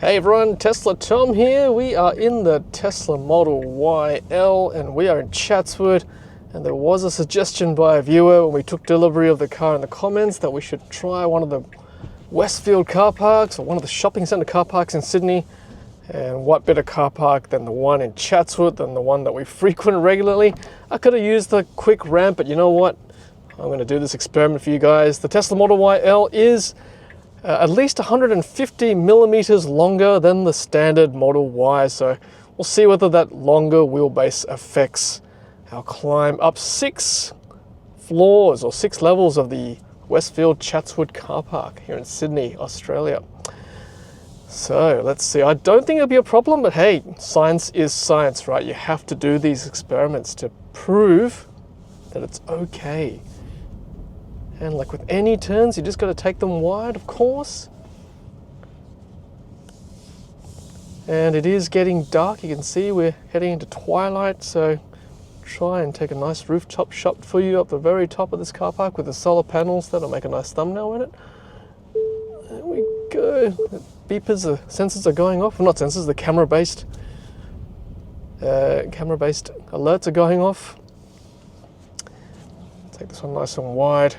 Hey everyone, Tesla Tom here. We are in the Tesla Model YL and we are in Chatswood, and there was a suggestion by a viewer when we took delivery of the car in the comments that we should try one of the Westfield car parks or one of the shopping centre car parks in Sydney. And what better car park than the one in Chatswood, than the one that we frequent regularly. I could have used the quick ramp, but you know what? I'm going to do this experiment for you guys. The Tesla Model YL is at least 150 millimeters longer than the standard Model Y, so we'll see whether that longer wheelbase affects our climb up 6 floors or 6 levels of the Westfield Chatswood car park here in Sydney, Australia. So let's see. I don't think it'll be a problem, but hey, science is science, right? You have to do these experiments to prove that it's okay. And like with any turns, you just got to take them wide, of course. And it is getting dark. You can see we're heading into twilight, so try and take a nice rooftop shot for you up the very top of this car park with the solar panels. That'll make a nice thumbnail in it. There we go. The beepers, the sensors are going off. Well, not sensors, the camera-based alerts are going off. Take this one nice and wide.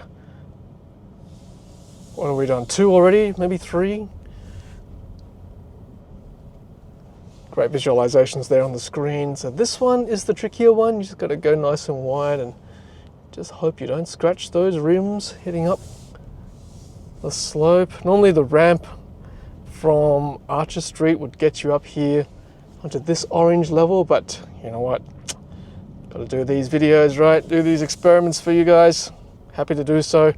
What have we done? 2 already? Maybe 3? Great visualizations there on the screen. So this one is the trickier one. You just got to go nice and wide and just hope you don't scratch those rims heading up the slope. Normally the ramp from Archer Street would get you up here onto this orange level, but you know what? Got to do these videos, right? Do these experiments for you guys. Happy to do so.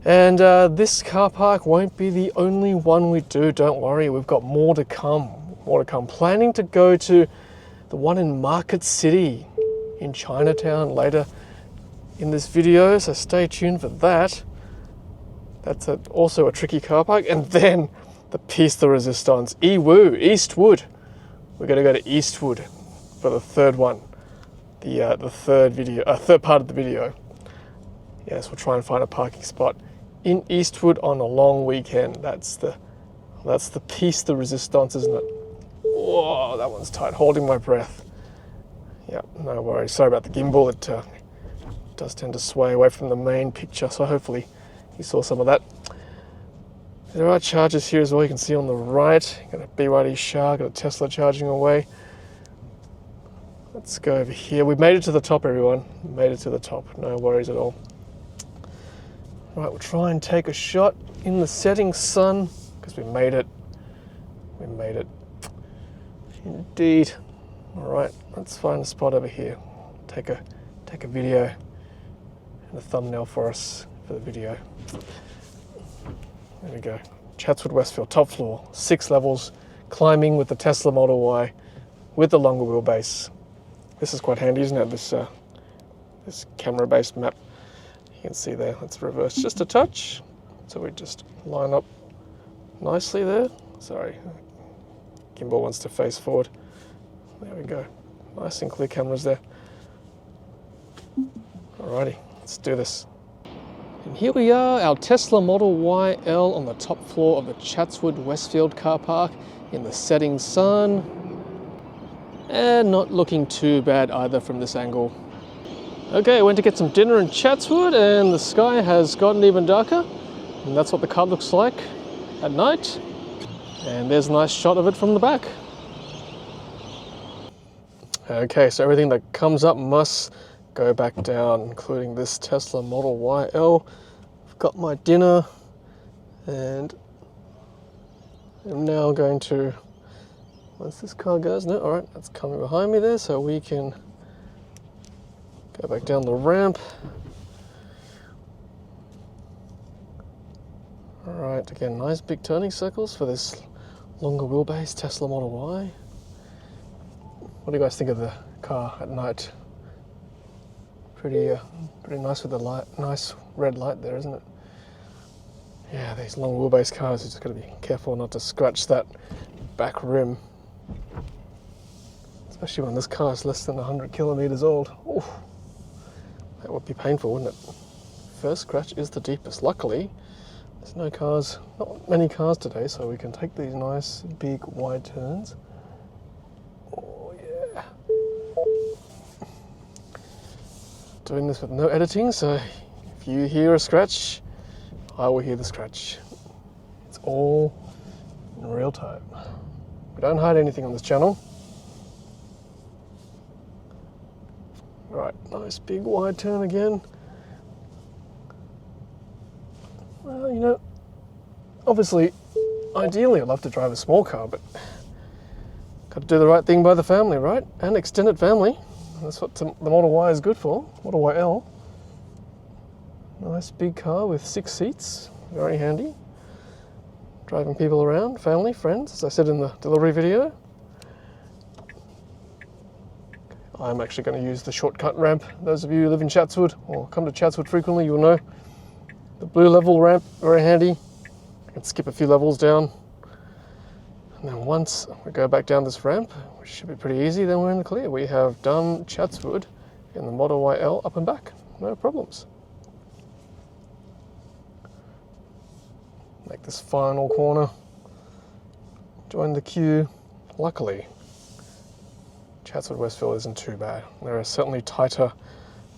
And this car park won't be the only one we do, don't worry. We've got more to come, Planning to go to the one in Market City in Chinatown later in this video, so stay tuned for that. That's also a tricky car park. And then the piece de resistance, Eastwood. We're gonna go to Eastwood for the third one, the third part of the video. Yes, we'll try and find a parking spot in Eastwood on a long weekend. That's the piece de resistance, isn't it? Whoa, that one's tight. Holding my breath. Yeah, no worries. Sorry about the gimbal. It does tend to sway away from the main picture, so hopefully you saw some of that. There are chargers here as well. You can see on the right. Got a BYD Shark, got a Tesla charging away. Let's go over here. We've made it to the top, everyone. Made it to the top. No worries at all. Right, we'll try and take a shot in the setting sun because we made it. We made it. Indeed. All right, let's find a spot over here. Take a video and a thumbnail for us for the video. There we go. Chatswood Westfield, top floor, 6 levels, climbing with the Tesla Model Y with the longer wheelbase. This is quite handy, isn't it? This camera-based map. You can see there. Let's reverse just a touch, so we just line up nicely there. Sorry, gimbal wants to face forward. There we go. Nice and clear cameras there. Alrighty, let's do this. And here we are, our Tesla Model YL on the top floor of the Chatswood Westfield car park in the setting sun. And not looking too bad either from this angle. Okay, I went to get some dinner in Chatswood and the sky has gotten even darker. And that's what the car looks like at night. And there's a nice shot of it from the back. Okay, so everything that comes up must go back down, including this Tesla Model YL. I've got my dinner and I'm now going to, once this car goes, no, all right, that's coming behind me there, so we can go back down the ramp. All right, again, nice big turning circles for this longer wheelbase Tesla Model Y. What do you guys think of the car at night? Pretty nice with the light, nice red light there, isn't it? Yeah, these long wheelbase cars, you just got to be careful not to scratch that back rim. Especially when this car is less than 100 kilometers old. Ooh, that would be painful, wouldn't it? First scratch is the deepest. Luckily, There's no cars, not many cars today, so we can take these nice big wide turns. Oh yeah. Doing this with no editing, so if you hear a scratch, I will hear the scratch. It's all in real time. We don't hide anything on this channel. Right, nice big wide turn again. Well, you know, obviously, ideally I'd love to drive a small car, but got to do the right thing by the family, right? And extended family. That's what the Model Y is good for, Model YL. Nice big car with 6 seats, very handy. Driving people around, family, friends, as I said in the delivery video. I'm actually going to use the shortcut ramp. Those of you who live in Chatswood or come to Chatswood frequently, you'll know. The blue level ramp, very handy. I can skip a few levels down. And then once we go back down this ramp, which should be pretty easy, then we're in the clear. We have done Chatswood in the Model YL up and back. No problems. Make this final corner. Join the queue. Luckily, Chatswood Westfield isn't too bad. There are certainly tighter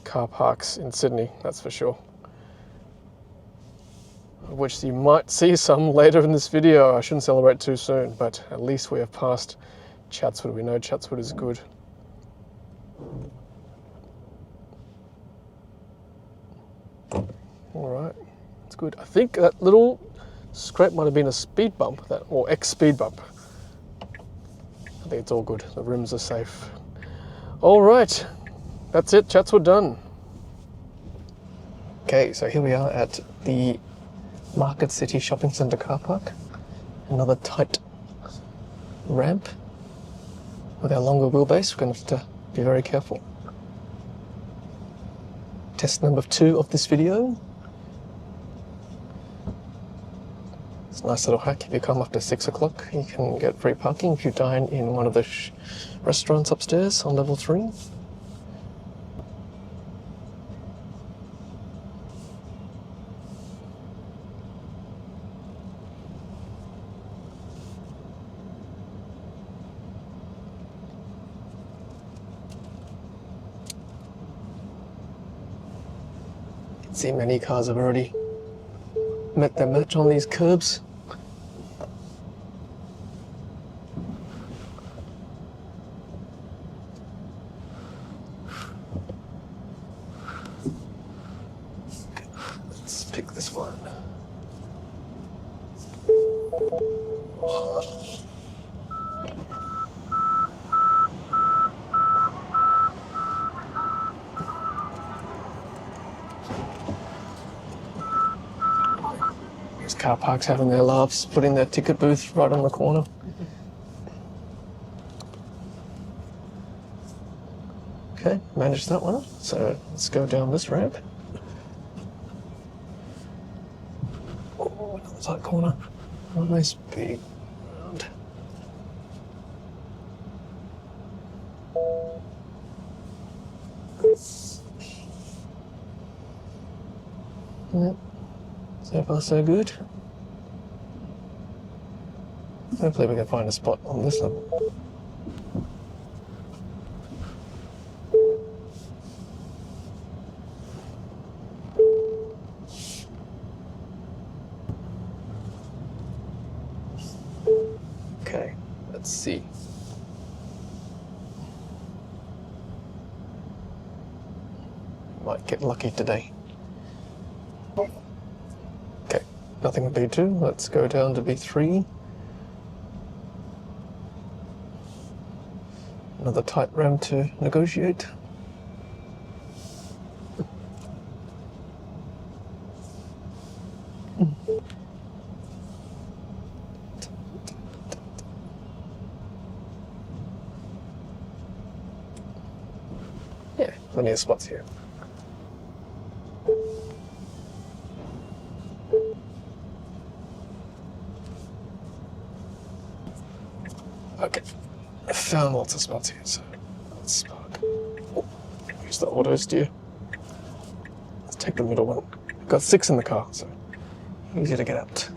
car parks in Sydney, that's for sure. Which you might see some later in this video. I shouldn't celebrate too soon, but at least we have passed Chatswood. We know Chatswood is good. All right, it's good. I think that little scrape might have been a speed bump, or ex-speed bump. I think it's all good. The rims are safe. All right, that's it. Chatswood done. Okay, so here we are at the Market City Shopping Centre car park. Another tight ramp with our longer wheelbase. We're going to have to be very careful. Test number 2 of this video. It's a nice little hack. If you come after 6 o'clock, you can get free parking if you dine in one of the restaurants upstairs on level 3. See, many cars have already met their match on these curbs. Let's pick this one. Carparks having their laughs, putting their ticket booth right on the corner. Okay, managed that one. So let's go down this ramp. Oh, another tight corner. Nice big round. Yep. So far so good. Hopefully we can find a spot on this level. Okay, let's see. Might get lucky today. Okay, nothing with B2. Let's go down to B3. Another tight ramp to negotiate. Yeah, plenty of spots here. Okay, I found lots of spots here, so let's park. Oh, use the auto steer. Let's take the middle one. We've got 6 in the car, so Easy to get out.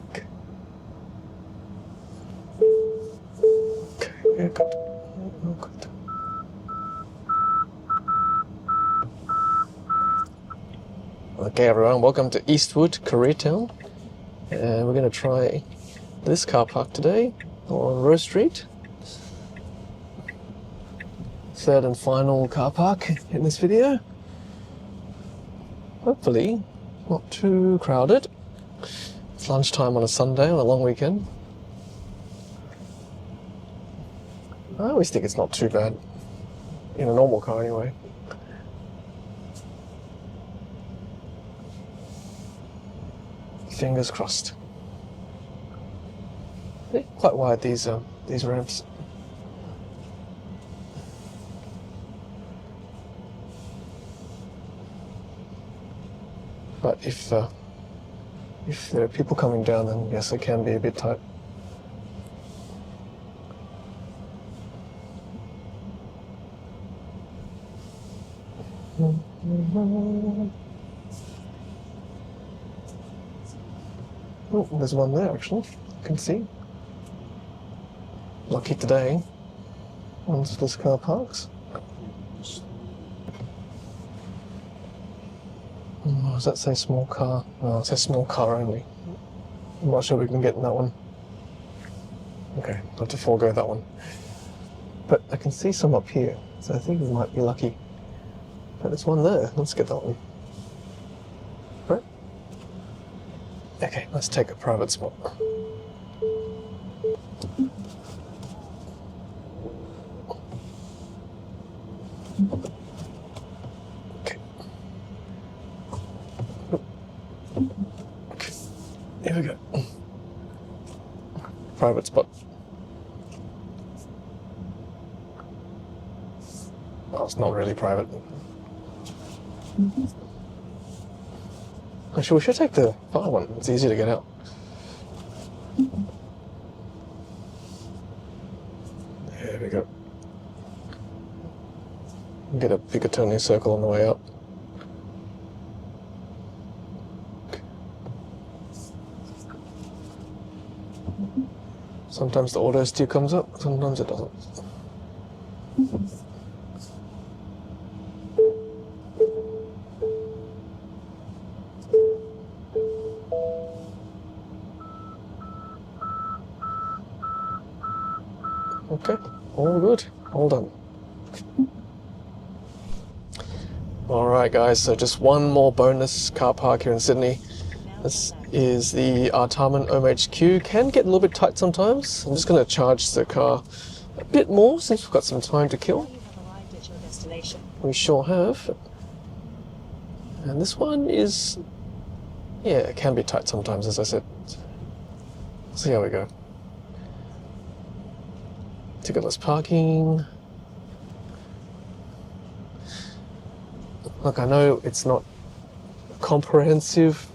Okay. Okay, good. Oh, good. Okay, everyone, welcome to Eastwood, Chinatown. And we're going to try this car park today on Rowe Street. Third and final car park in this video. Hopefully not too crowded. It's lunchtime on a Sunday on a long weekend. I always think it's not too bad in a normal car anyway. Fingers crossed. They're quite wide, these ramps. But if there are people coming down, then yes, it can be a bit tight. Oh, there's one there actually, you can see. Lucky today, one's this Carparks. Oh, does that say small car? Oh, it says small car only. I'm not sure we can get in that one. Okay, I'll have to forego that one. But I can see some up here, so I think we might be lucky. But there's one there, let's get that one. Right? Okay, let's take a private spot. Okay. Okay. Here we go. Private spot. Well, it's not really private. Actually, we should take the far one. It's easier to get out. There we go. Get a bigger turning circle on the way up. Sometimes the auto steer comes up, sometimes it doesn't. Okay, all good, all done. Alright guys, so just one more bonus car park here in Sydney. This is the Artarmon HomeHQ. Can get a little bit tight sometimes. I'm just going to charge the car a bit more since we've got some time to kill. We sure have. And this one is, yeah, it can be tight sometimes, as I said. See how we go. Ticketless parking. Look, I know it's not comprehensive,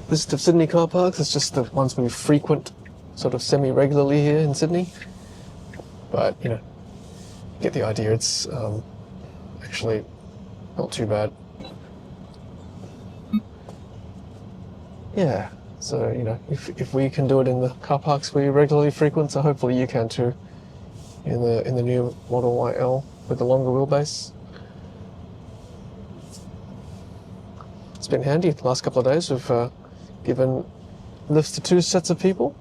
list of Sydney car parks. It's just the ones we frequent sort of semi-regularly here in Sydney. But, get the idea. It's actually not too bad. Yeah, so, if we can do it in the car parks we regularly frequent, so hopefully you can too in the new Model YL with the longer wheelbase. It's been handy the last couple of days. We've given lifts to 2 sets of people.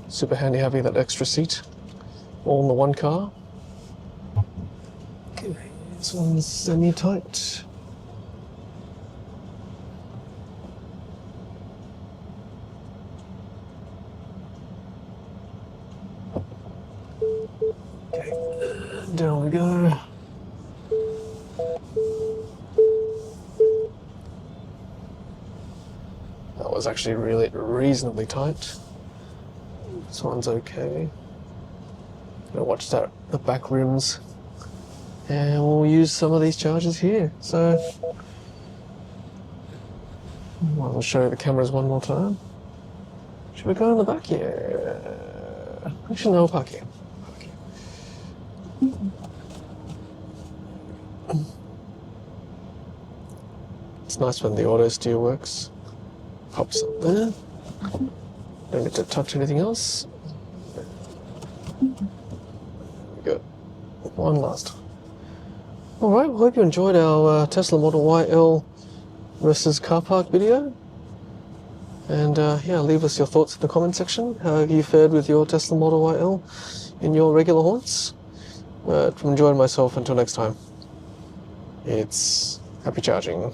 Super handy having that extra seat all in the one car. Okay, this one's semi-tight. Okay, down we go. That was actually really reasonably tight. This one's okay. Gotta watch that, the back rims. and we'll use some of these chargers here. So I'll show you the cameras one more time. Should we go in the back here? Actually, no, we'll park here. It's nice when the auto steer works. Pops up there. Don't get to touch anything else. There we go. One last. Alright, well, hope you enjoyed our Tesla Model YL versus Carpark video. And yeah, leave us your thoughts in the comment section. How have you fared with your Tesla Model YL in your regular haunts? Enjoyed myself. Until next time, it's happy charging.